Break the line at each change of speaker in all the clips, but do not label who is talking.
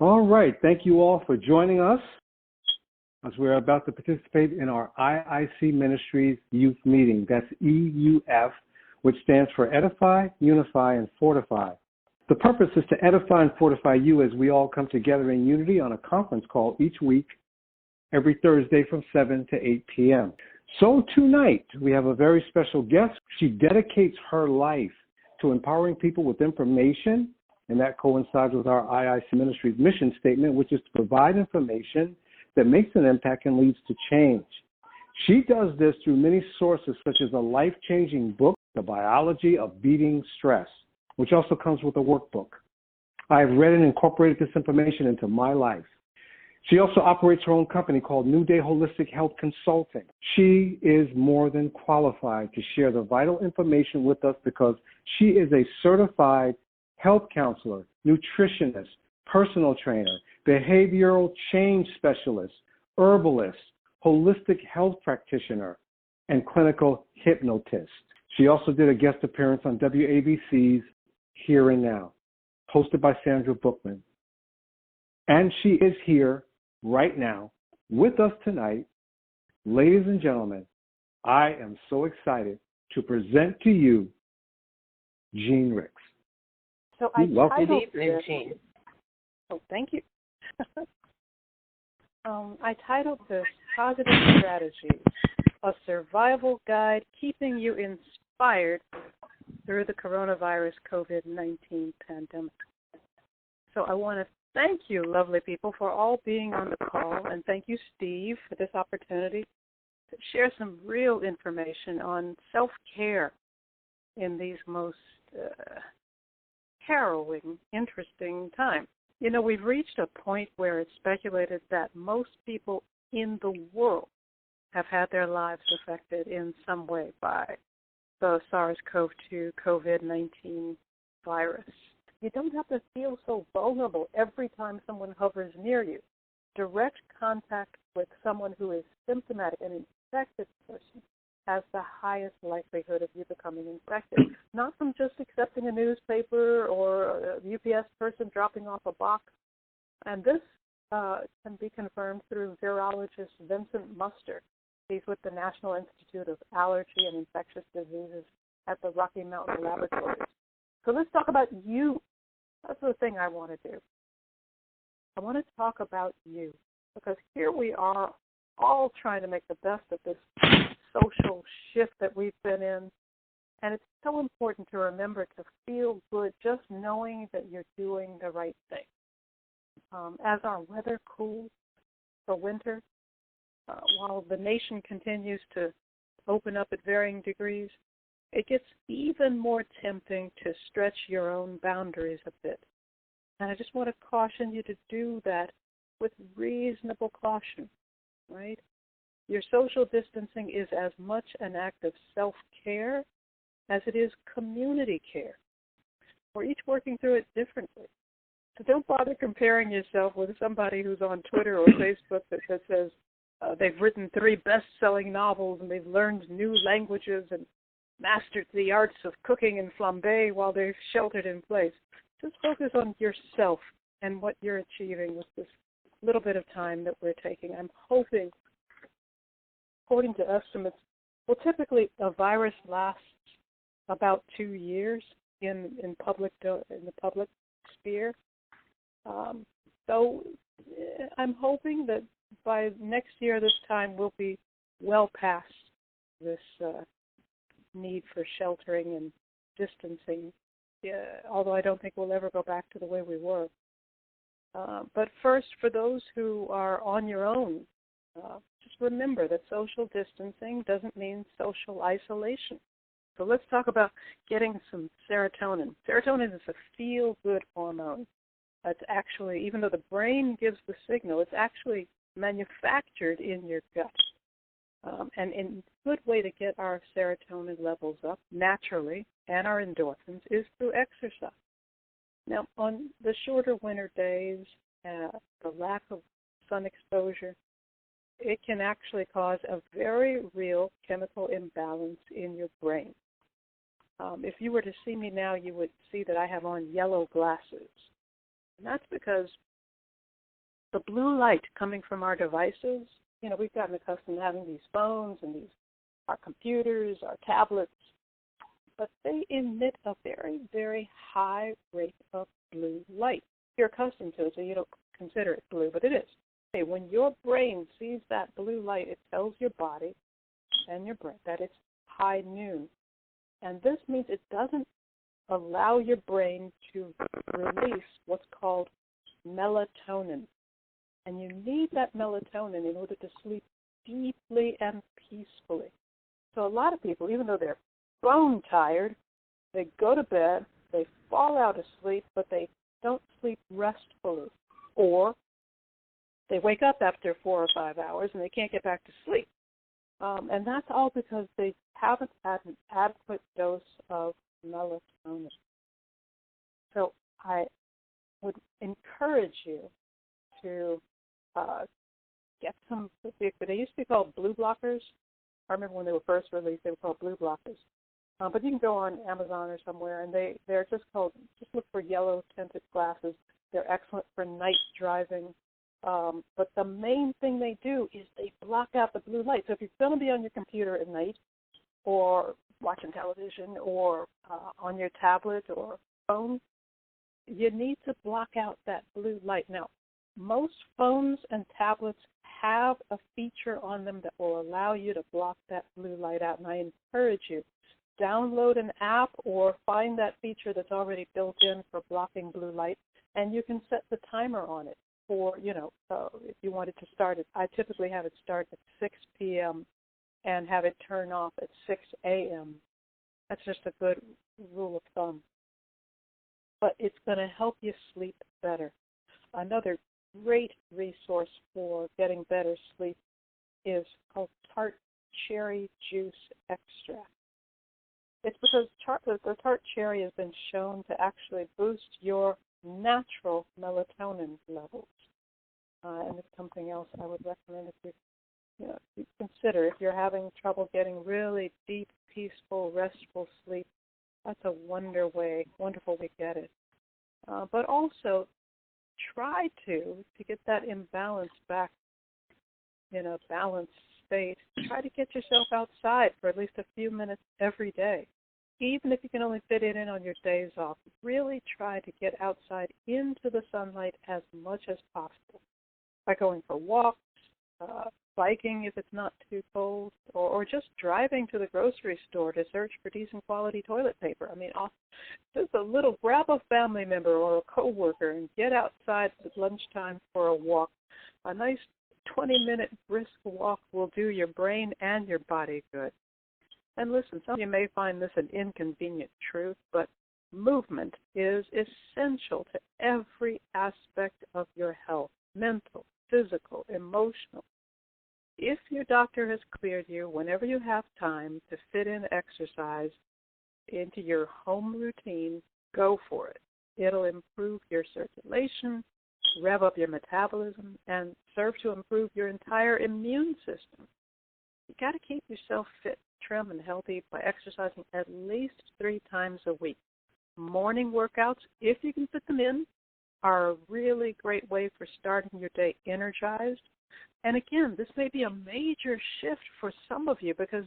All right. Thank you all for joining us as we're about to participate in our IIC Ministries Youth Meeting. That's EUF, which stands for Edify, Unify, and Fortify. The purpose is to edify and fortify you as we all come together in unity on a conference call each week, every Thursday from 7 to 8 p.m. So tonight, we have a very special guest. She dedicates her life to empowering people with information, and that coincides with our IIC Ministries mission statement, which is to provide information that makes an impact and leads to change. She does this through many sources, such as a life-changing book, The Biology of Beating Stress, which also comes with a workbook. I've read and incorporated this information into my life. She also operates her own company called New Day Holistic Health Consulting. She is more than qualified to share the vital information with us because she is a certified health counselor, nutritionist, personal trainer, behavioral change specialist, herbalist, holistic health practitioner, and clinical hypnotist. She also did a guest appearance on WABC's Here and Now, hosted by Sandra Bookman. And she is here right now with us tonight. Ladies and gentlemen, I am so excited to present to you Jeanne Ricks.
So I titled
this, Jeanne.
Oh, thank you. I titled this Positive Strategies, a Survival Guide Keeping You Inspired Through the Coronavirus COVID-19 Pandemic. So I want to thank you, lovely people, for all being on the call, and thank you, Steve, for this opportunity to share some real information on self-care in these most harrowing, interesting times. You know, we've reached a point where it's speculated that most people in the world have had their lives affected in some way by the SARS-CoV-2 COVID-19 virus. You don't have to feel so vulnerable every time someone hovers near you. Direct contact with someone who is symptomatic, an infected person, has the highest likelihood of you becoming infected. Not from just accepting a newspaper or a UPS person dropping off a box. And this can be confirmed through virologist Vincent Muster. He's with the National Institute of Allergy and Infectious Diseases at the Rocky Mountain Laboratories. So let's talk about you. That's the thing I want to do. I want to talk about you because here we are all trying to make the best of this social shift that we've been in. And it's so important to remember to feel good just knowing that you're doing the right thing. As our weather cools for winter, while the nation continues to open up at varying degrees, it gets even more tempting to stretch your own boundaries a bit. And I just want to caution you to do that with reasonable caution, right? Your social distancing is as much an act of self-care as it is community care. We're each working through it differently. So don't bother comparing yourself with somebody who's on Twitter or Facebook that says they've written 3 best-selling novels and they've learned new languages and mastered the arts of cooking and flambe while they're sheltered in place. Just focus on yourself and what you're achieving with this little bit of time that we're taking. I'm hoping, according to estimates, well, typically a virus lasts about 2 years in the public sphere. So I'm hoping that by next year this time we'll be well past this need for sheltering and distancing, although I don't think we'll ever go back to the way we were. But first, for those who are on your own, just remember that social distancing doesn't mean social isolation. So let's talk about getting some serotonin. Serotonin is a feel-good hormone. It's actually, even though the brain gives the signal, it's actually manufactured in your gut. And a good way to get our serotonin levels up naturally and our endorphins is through exercise. Now, on the shorter winter days, the lack of sun exposure, it can actually cause a very real chemical imbalance in your brain. If you were to see me now, you would see that I have on yellow glasses. And that's because the blue light coming from our devices, we've gotten accustomed to having these phones and our computers, our tablets, but they emit a very, very high rate of blue light. You're accustomed to it, so you don't consider it blue, but it is. Okay, when your brain sees that blue light, it tells your body and your brain that it's high noon. And this means it doesn't allow your brain to release what's called melatonin. And you need that melatonin in order to sleep deeply and peacefully. So a lot of people, even though they're bone tired, they go to bed, they fall out of sleep, but they don't sleep restfully. Or they wake up after 4 or 5 hours and they can't get back to sleep. And that's all because they haven't had an adequate dose of melatonin. So I would encourage you to get some, they used to be called blue blockers. I remember when they were first released, they were called blue blockers. But you can go on Amazon or somewhere, and they're just look for yellow tinted glasses. They're excellent for night driving. But the main thing they do is they block out the blue light. So if you're going to be on your computer at night or watching television or on your tablet or phone, you need to block out that blue light. Now, most phones and tablets have a feature on them that will allow you to block that blue light out, and I encourage you, download an app or find that feature that's already built in for blocking blue light, and you can set the timer on it for, if you wanted to start it. I typically have it start at 6 p.m. and have it turn off at 6 a.m. That's just a good rule of thumb. But it's going to help you sleep better. Another great resource for getting better sleep is called tart cherry juice extract. It's because the tart cherry has been shown to actually boost your natural melatonin levels. And it's something else I would recommend if you consider. If you're having trouble getting really deep, peaceful, restful sleep, that's a wonderful way to get it. But also try to get that imbalance back in a balanced state. Try to get yourself outside for at least a few minutes every day. Even if you can only fit it in on your days off, really try to get outside into the sunlight as much as possible by going for walks, biking if it's not too cold, or just driving to the grocery store to search for decent quality toilet paper. I mean, just grab a family member or a coworker and get outside at lunchtime for a walk. A nice 20-minute brisk walk will do your brain and your body good. And listen, some of you may find this an inconvenient truth, but movement is essential to every aspect of your health, mental, physical, emotional. If your doctor has cleared you, whenever you have time to fit in exercise into your home routine, go for it. It'll improve your circulation, rev up your metabolism, and serve to improve your entire immune system. You got to keep yourself fit, trim, and healthy by exercising at least 3 times a week. Morning workouts, if you can fit them in, are a really great way for starting your day energized. And again, this may be a major shift for some of you because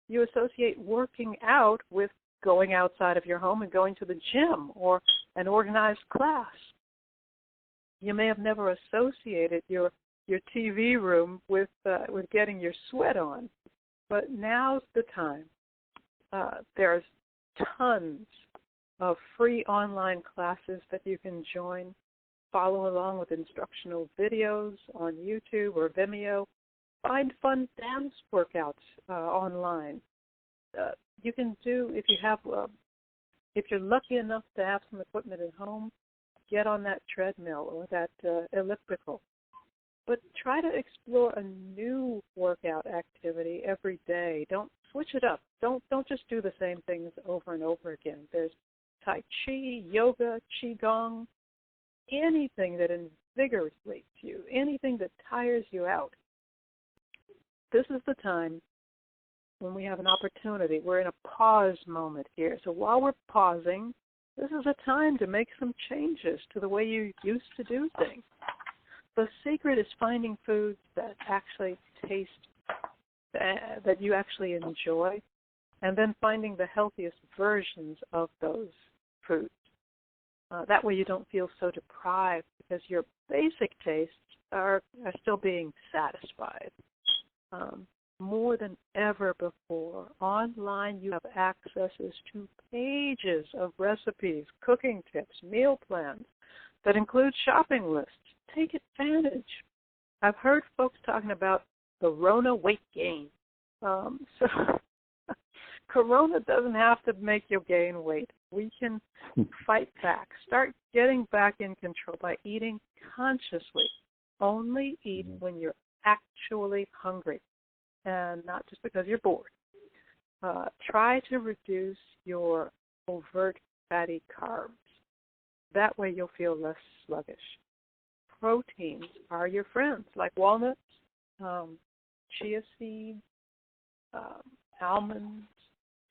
you associate working out with going outside of your home and going to the gym or an organized class. You may have never associated your TV room with getting your sweat on, but now's the time. There's tons of free online classes that you can join. Follow along with instructional videos on YouTube or Vimeo. Find fun dance workouts online. You can do, if you're lucky enough to have some equipment at home, get on that treadmill or that elliptical. But try to explore a new workout activity every day. Don't switch it up. Don't just do the same things over and over again. There's Tai Chi, yoga, Qigong, anything that invigorates you, anything that tires you out. This is the time when we have an opportunity. We're in a pause moment here. So while we're pausing, this is a time to make some changes to the way you used to do things. The secret is finding foods that actually taste, that you actually enjoy, and then finding the healthiest versions of those foods. That way you don't feel so deprived because your basic tastes are still being satisfied. More than ever before, online you have accesses to pages of recipes, cooking tips, meal plans that include shopping lists. Take advantage. I've heard folks talking about the Rona weight gain. So Corona doesn't have to make you gain weight. We can fight back. Start getting back in control by eating consciously. Only eat when you're actually hungry and not just because you're bored. Try to reduce your overt fatty carbs. That way you'll feel less sluggish. Proteins are your friends, like walnuts, chia seeds, almonds.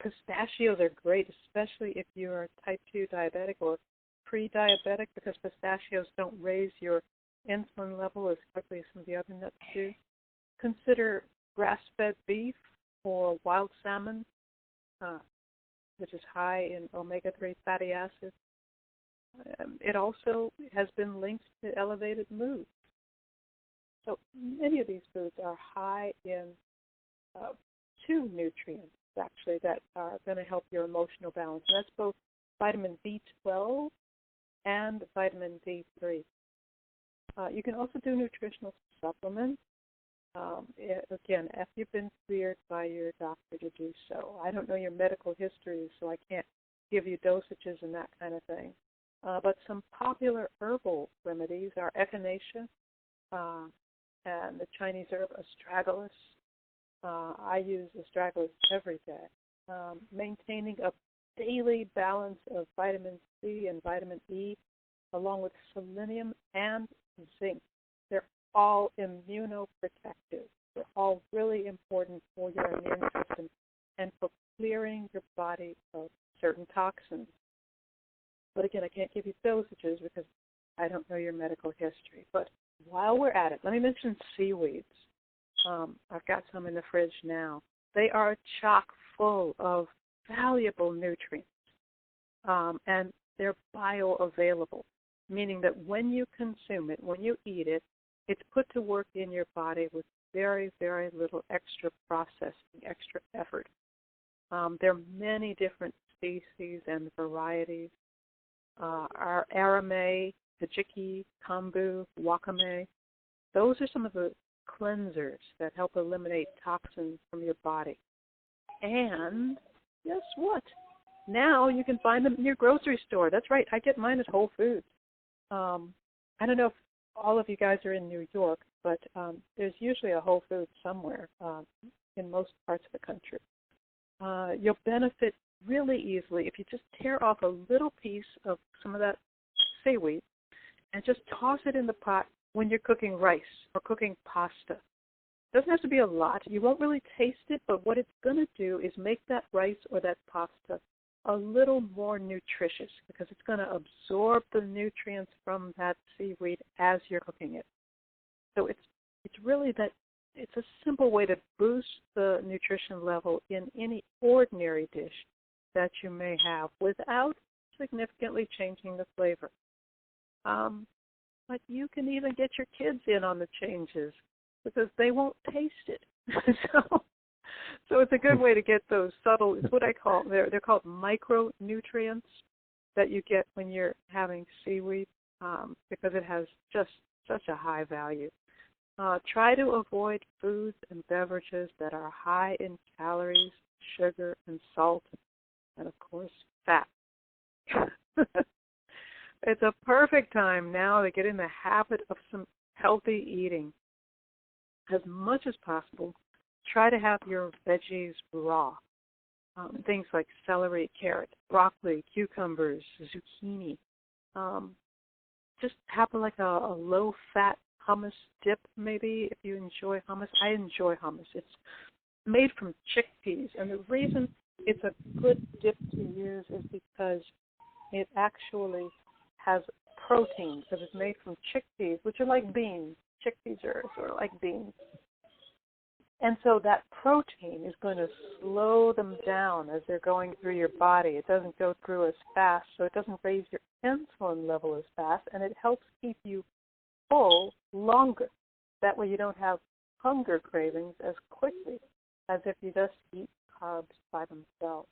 Pistachios are great, especially if you're type 2 diabetic or pre-diabetic, because pistachios don't raise your insulin level as quickly as some of the other nuts do. Consider grass-fed beef or wild salmon, which is high in omega-3 fatty acids. It also has been linked to elevated mood. So many of these foods are high in 2 nutrients, actually, that are going to help your emotional balance. And that's both vitamin B12 and vitamin D3. You can also do nutritional supplements. Again, if you've been cleared by your doctor to do so. I don't know your medical history, so I can't give you dosages and that kind of thing. But some popular herbal remedies are echinacea and the Chinese herb astragalus. I use astragalus every day. Maintaining a daily balance of vitamin C and vitamin E, along with selenium and zinc. They're all immunoprotective. They're all really important for your immune system and for clearing your body of certain toxins. But again, I can't give you dosages because I don't know your medical history. But while we're at it, let me mention seaweeds. I've got some in the fridge now. They are chock full of valuable nutrients, and they're bioavailable, meaning that when you consume it, when you eat it, it's put to work in your body with very, very little extra processing, extra effort. There are many different species and varieties. Our arame, hijiki, kombu, wakame, those are some of the cleansers that help eliminate toxins from your body. And guess what? Now you can find them in your grocery store. That's right. I get mine at Whole Foods. I don't know if all of you guys are in New York, but there's usually a Whole Foods somewhere in most parts of the country. You'll benefit really easily if you just tear off a little piece of some of that seaweed and just toss it in the pot when you're cooking rice or cooking pasta. It doesn't have to be a lot. You won't really taste it, but what it's going to do is make that rice or that pasta a little more nutritious because it's going to absorb the nutrients from that seaweed as you're cooking it. So it's really that it's a simple way to boost the nutrition level in any ordinary dish that you may have without significantly changing the flavor. But you can even get your kids in on the changes because they won't taste it. So it's a good way to get those subtle, it's what I call, they're called micronutrients that you get when you're having seaweed because it has just such a high value. Try to avoid foods and beverages that are high in calories, sugar, and salt, and of course, fat. It's a perfect time now to get in the habit of some healthy eating. As much as possible, try to have your veggies raw. Things like celery, carrot, broccoli, cucumbers, zucchini. Just have like a low-fat hummus dip, maybe, if you enjoy hummus. I enjoy hummus. It's made from chickpeas, and the reason it's a good dip to use is because it actually has protein because it's made from chickpeas, which are like beans. Chickpeas are sort of like beans. And so that protein is going to slow them down as they're going through your body. It doesn't go through as fast, so it doesn't raise your insulin level as fast, and it helps keep you full longer. That way you don't have hunger cravings as quickly as if you just eat carbs by themselves.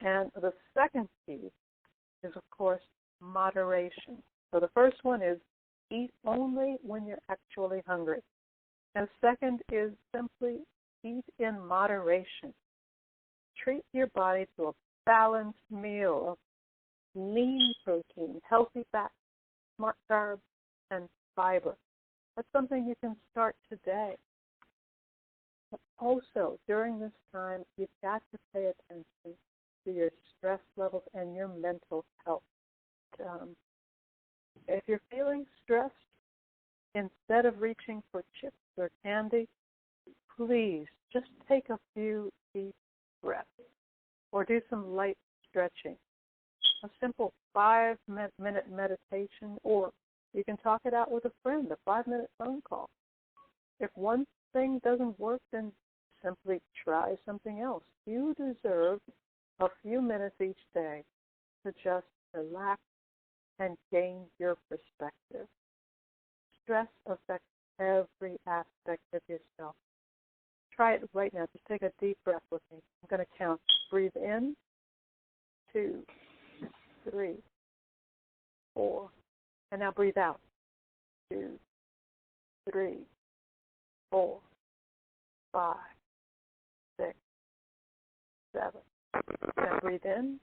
And the second key is, of course, moderation. So the first one is eat only when you're actually hungry. And second is simply eat in moderation. Treat your body to a balanced meal of lean protein, healthy fats, smart carbs, and fiber. That's something you can start today. But also, during this time, you've got to pay attention to your stress levels and your mental health. If you're feeling stressed, instead of reaching for chips or candy, please just take a few deep breaths or do some light stretching. A simple 5-minute meditation, or you can talk it out with a friend, a 5-minute phone call. If one thing doesn't work, then simply try something else. You deserve a few minutes each day to just relax and gain your perspective. Stress affects every aspect of yourself. Try it right now. Just take a deep breath with me. I'm going to count. Breathe in, 2, 3, 4. And now breathe out. 2, 3, 4, 5, 6, 7. Now breathe in,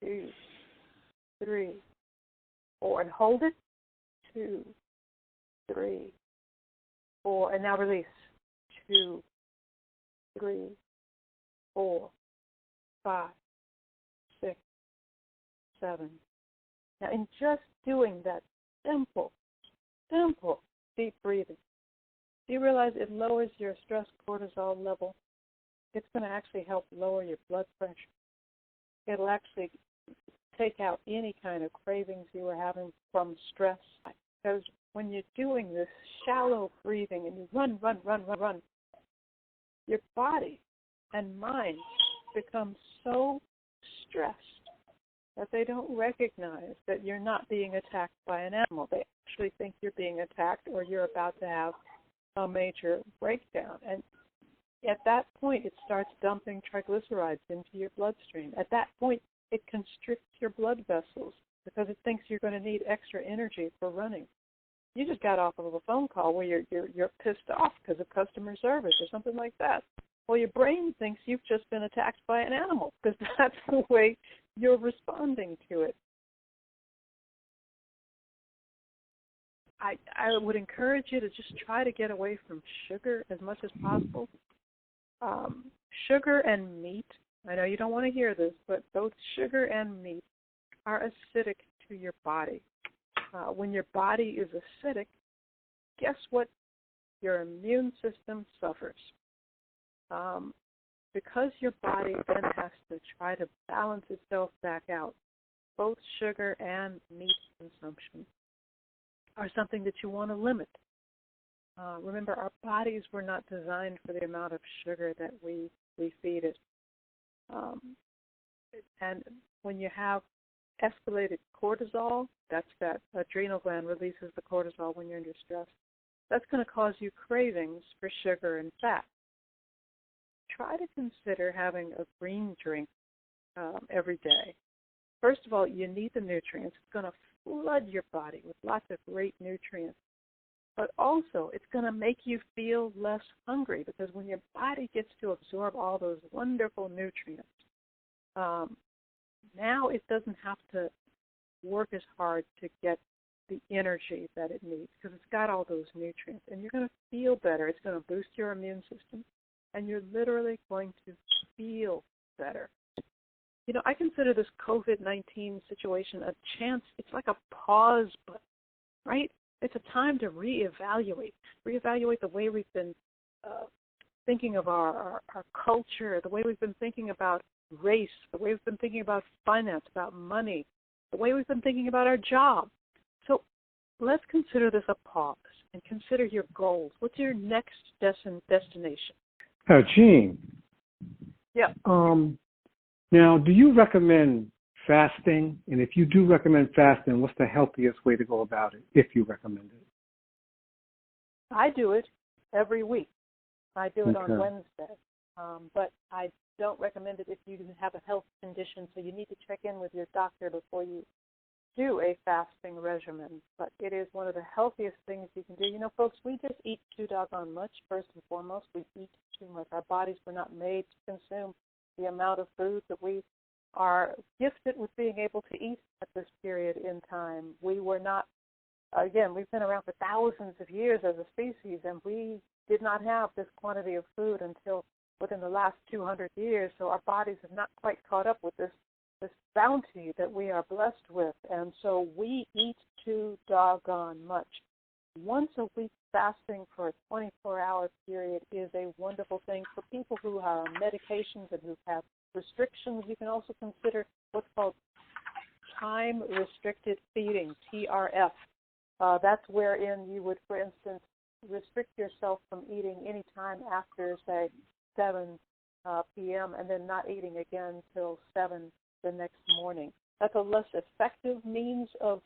2, 3, 4. And hold it. 2, 3, 4. And now release. 2, 3, 4, 5, 6, 7. Now, in just doing that simple deep breathing, do you realize it lowers your stress cortisol level? It's going to actually help lower your blood pressure. It'll actually take out any kind of cravings you were having from stress. Because when you're doing this shallow breathing and you run, your body and mind become so stressed that they don't recognize that you're not being attacked by an animal. They actually think you're being attacked or you're about to have a major breakdown. And at that point, it starts dumping triglycerides into your bloodstream. At that point, it constricts your blood vessels because it thinks you're going to need extra energy for running. You just got off of a phone call where you're pissed off because of customer service or something like that. Well, your brain thinks you've just been attacked by an animal because that's the way you're responding to it. I would encourage you to just try to get away from sugar as much as possible. Sugar and meat, I know you don't want to hear this, but both sugar and meat are acidic to your body. When your body is acidic, guess what? Your immune system suffers. Because your body then has to try to balance itself back out, both sugar and meat consumption are something that you want to limit. Remember, our bodies were not designed for the amount of sugar that we feed it. And when you have escalated cortisol, that's that adrenal gland releases the cortisol when you're under stress, that's going to cause you cravings for sugar and fat. Try to consider having a green drink every day. First of all, you need the nutrients. It's going to flood your body with lots of great nutrients. But also, it's going to make you feel less hungry because when your body gets to absorb all those wonderful nutrients, now it doesn't have to work as hard to get the energy that it needs because it's got all those nutrients. And you're going to feel better. It's going to boost your immune system. And you're literally going to feel better. You know, I consider this COVID-19 situation a chance. It's like a pause button, right? It's a time to reevaluate the way we've been thinking of our culture, the way we've been thinking about race, the way we've been thinking about finance, about money, the way we've been thinking about our job. So let's consider this a pause and consider your goals. What's your next destination?
Jeanne.
Yeah.
Now, do you recommend fasting? And if you do recommend fasting, what's the healthiest way to go about it, if you recommend it?
I do it every week. I do it on Wednesday. But I don't recommend it if you have a health condition, so you need to check in with your doctor before you do a fasting regimen. But it is one of the healthiest things you can do. You know, folks, we just eat too doggone much, first and foremost. We eat too much. Our bodies were not made to consume the amount of food that we are gifted with being able to eat at this period in time. We were not, again, we've been around for thousands of years as a species, and we did not have this quantity of food until within the last 200 years, so our bodies have not quite caught up with this bounty that we are blessed with, and so we eat too doggone much. Once a week fasting for a 24-hour period is a wonderful thing. For people who are on medications and who have restrictions, you can also consider what's called time-restricted feeding, TRF. That's wherein you would, for instance, restrict yourself from eating any time after, say, 7 p.m. and then not eating again till 7 the next morning. That's a less effective means of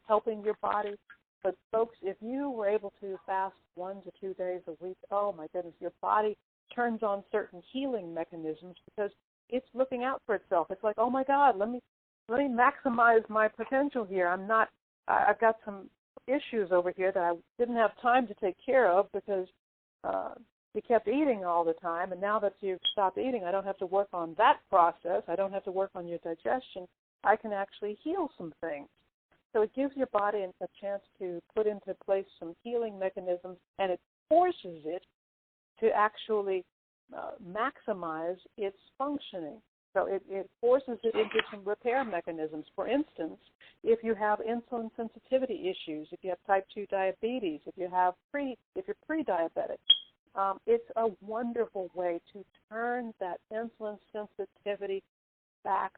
helping your body. But, folks, if you were able to fast 1 to 2 days a week, oh, my goodness, your body turns on certain healing mechanisms because it's looking out for itself. It's like, oh, my God, let me maximize my potential here. I've got some issues over here that I didn't have time to take care of because you kept eating all the time, and now that you've stopped eating, I don't have to work on that process. I don't have to work on your digestion. I can actually heal some things. So it gives your body a chance to put into place some healing mechanisms, and it forces it to actually maximize its functioning. So it forces it into some repair mechanisms. For instance, if you have insulin sensitivity issues, if you have type 2 diabetes, if you're pre-diabetic, it's a wonderful way to turn that insulin sensitivity back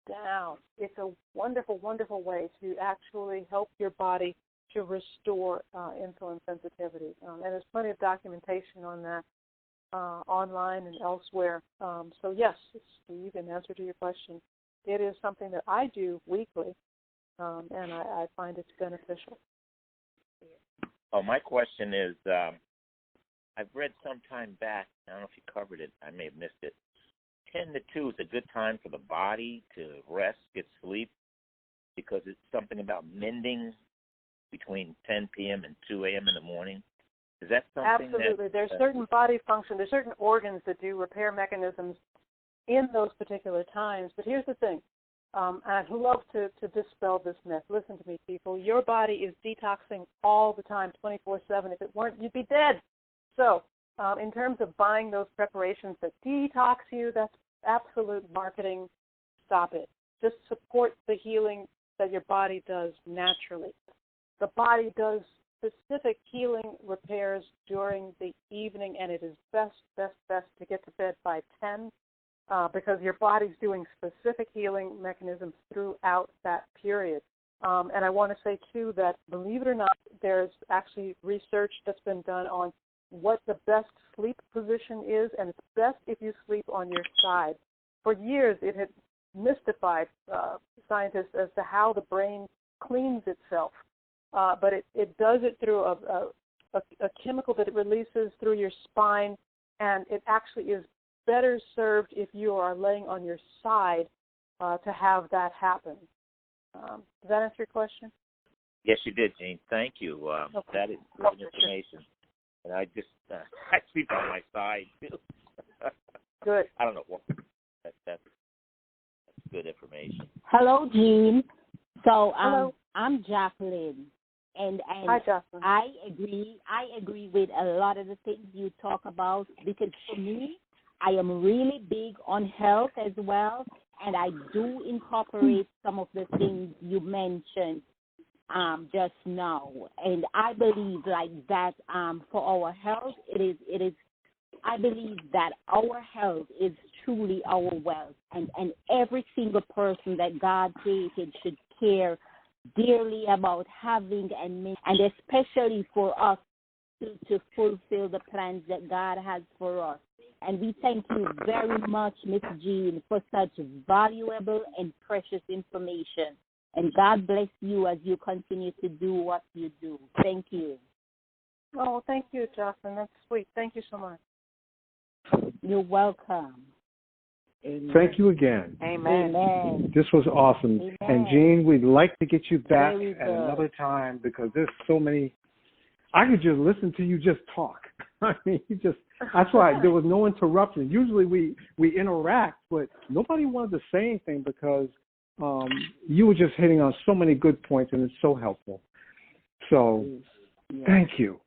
down. It's a wonderful, wonderful way to actually help your body to restore insulin sensitivity. And there's plenty of documentation on that online and elsewhere. So, yes, Steve, in answer to your question, it is something that I do weekly, and I find it's beneficial.
Oh, my question is, I've read some time back, I don't know if you covered it, I may have missed it, 10 to 2 is a good time for the body to rest, get sleep, because it's something about mending between 10 p.m. and 2 a.m. in the morning. Is that something?
Absolutely. There's certain body function, there's certain organs that do repair mechanisms in those particular times. But here's the thing. I'd love to dispel this myth. Listen to me, people. Your body is detoxing all the time, 24/7. If it weren't, you'd be dead. So in terms of buying those preparations that detox you, that's absolute marketing. Stop it. Just support the healing that your body does naturally. The body does specific healing repairs during the evening, and it is best to get to bed by 10 because your body's doing specific healing mechanisms throughout that period. And I want to say, too, that believe it or not, there's actually research that's been done on what the best sleep position is, and it's best if you sleep on your side. For years, it had mystified scientists as to how the brain cleans itself. But it does it through a chemical that it releases through your spine, and it actually is better served if you are laying on your side to have that happen. Does that answer your question?
Yes, you did, Jeanne. Thank you. Okay. That is good information. And I sleep on my side, too.
Good.
I don't know. That's good information.
Hello, Jeanne. So
Hello.
I'm Jacqueline. And
Hi, Jacqueline.
I agree with a lot of the things you talk about, because for me, I am really big on health as well, and I do incorporate some of the things you mentioned just now. And I believe like that for our health, it is I believe that our health is truly our wealth. And every single person that God created should care dearly about having and especially for us to fulfill the plans that God has for us. And we thank you very much, Miss Jeanne, for such valuable and precious information. And God bless you as you continue to do what you do. Thank you.
Oh, thank you, Jocelyn. That's sweet. Thank you so much.
You're welcome.
Amen. Thank you again.
Amen.
Amen.
This was awesome.
Amen.
And Jeanne, we'd like to get you back at
good.
another time because there's so many. I could just listen to you just talk. I mean, that's why there was no interruption. Usually we interact, but nobody wanted to say anything because you were just hitting on so many good points, and it's so helpful. So thank you.